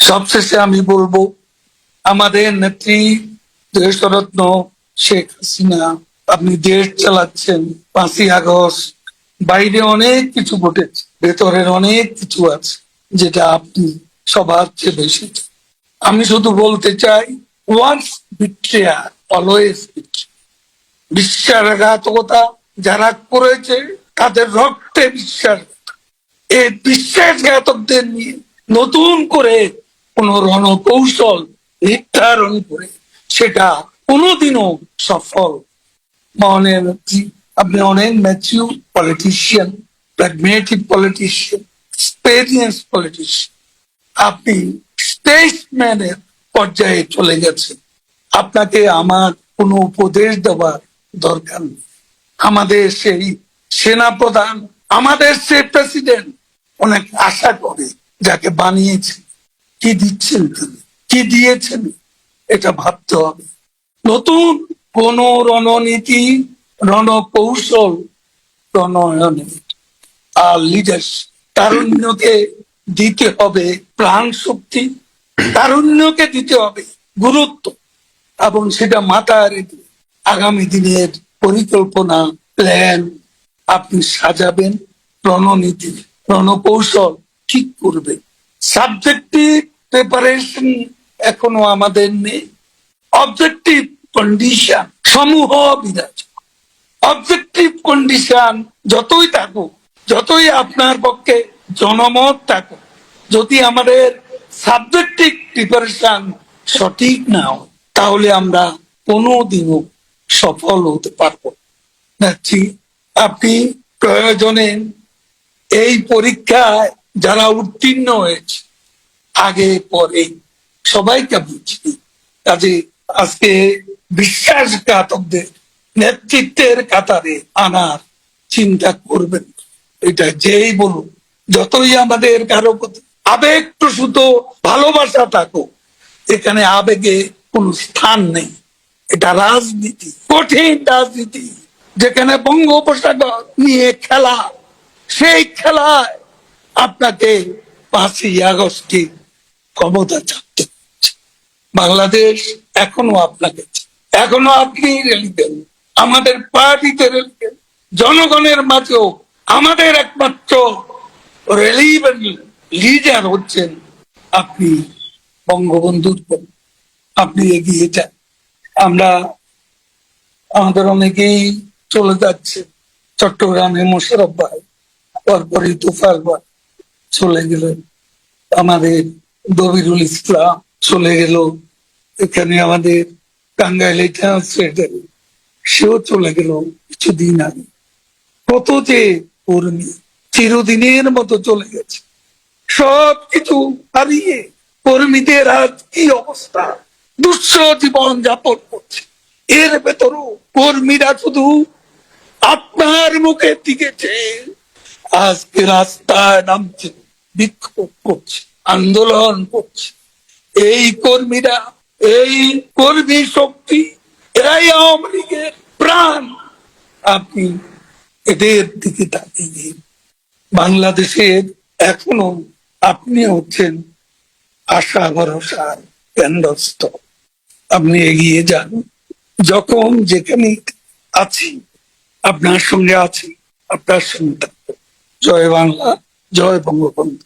সবশেষে আমি বলবো, আমাদের নেত্রী দেশরত্ন শেখ হাসিনা, আপনি দেশ চালাচ্ছেন। 5ই আগস্ট বাইরে অনেক কিছু ঘটেছে, ভেতরের অনেক কিছু আছে যেটা আপনি সবার চেয়ে বেশি। আমি শুধু বলতে চাই, ওয়ান্স বিট্রিয়ার অলওয়েজ বিশ্বাসঘাতকতা যারা করেছে তাদের রক্তে বিশ্বাস, এই বিশ্বাসঘাতকদের নিয়ে নতুন করে কোন রণকৌশল নির্ধারণ করে সেটা কোনোদিনও সফল। মাননীয় নেত্রী, আপনি অনেক mature politician, pragmatic politician, experience politician. আপনি স্টেটসম্যানের পর্যায়ে চলে গেছেন। আপনাকে আমার কোনো উপদেশ দেওয়ার দরকার নেই। আমাদের সেই সেনাপ্রধান, আমাদের সেই প্রেসিডেন্ট অনেক আশা করে যাকে বানিয়েছেন, কি দিচ্ছেন তিনি, কি দিয়েছেন, এটা ভাবতে হবে। নতুন কোন রণনীতি, রণকৌশল প্রণয়নে আর লিডারশিপ, তারুণ্যকে দিতে হবে প্রাণ শক্তি, তারুণ্যকে দিতে হবে গুরুত্ব, এবং সেটা মাথায় রেখে আগামী দিনের পরিকল্পনা, প্ল্যান আপনি সাজাবেন, রণনীতি, রণকৌশল ঠিক করবেন। সাবজেক্টিভ প্রিপারেশন এখনো আমাদের নেই, অবজেক্টিভ কন্ডিশন সমূহ বিরাজ। অবজেক্টিভ কন্ডিশন যতই থাকুক, যতই আপনার পক্ষে জনমত থাকুক, যদি আমাদের সাবজেক্টিভ প্রিপারেশন সঠিক না হয়, তাহলে আমরা কোনোদিনও সফল হতে পারবো না। আপনি প্রয়োজনে এই পরীক্ষায় যারা উত্তীর্ণ হয়েছে, আগে পরে সবাইকে বুঝি, কাজে আজকে বিশ্বাসঘাতকদের নেতৃত্বের কাতারে আনার চিন্তা করবেন। এটা যেই বলুন, যতই আমাদের কারো প্রতি আবেগ প্রসূত ভালোবাসা থাকুক, এখানে আবেগে কোনো স্থান নেই। এটা রাজনীতি, কঠিন রাজনীতি, যেখানে বঙ্গোপসাগর নিয়ে খেলা। সেই খেলায় আপনাকে 5ই আগস্টে ক্ষমতা ছাড়তে হচ্ছে। বাংলাদেশ এখনো আপনাকে, এখনো আপনি রেলিবেন, আমাদের পার্টিতে রেলিবেন, জনগণের মাঝেও আমাদের একমাত্র রেলিবেন লিডার হচ্ছেন আপনি, বঙ্গবন্ধুর। আপনি এগিয়ে যান। আমরা আমাদের অনেকেই চলে যাচ্ছে, চট্টগ্রামে মোশাররফ ভাই, তারপরে তুফার ভাই চলে গেলেন, আমাদের দবিরুল ইসলাম চলে গেল, এখানে আমাদের টাঙ্গাইলে ট্রান্সলেটার সেও চলে গেল কিছুদিন আগে। কত যে কর্মী চিরদিনের মতো চলে গেছে, সবকিছু হারিয়ে কর্মীদের আজ কি অবস্থা, দুঃসহ জীবন যাপন করছে। এর ভেতরও কর্মীরা শুধু আপনার মুখের দিকে চেয়ে আজকে রাস্তায় নামছে, বিক্ষোভ করছে, আন্দোলন করছে। এই কর্মীরা, এই কর্মী শক্তি, এরাই আওয়ামী লীগের প্রাণ। আপনি এদের দিকে তাকিয়ে, বাংলাদেশের এখনো আপনি হচ্ছেন আশা ভরসার কেন্দ্রস্থল। আপনি এগিয়ে যান, যখন যেখানে আছি আপনার সঙ্গে আছি, আপনার সঙ্গে থাকবো। জয় বাংলা, জয় বঙ্গবন্ধু।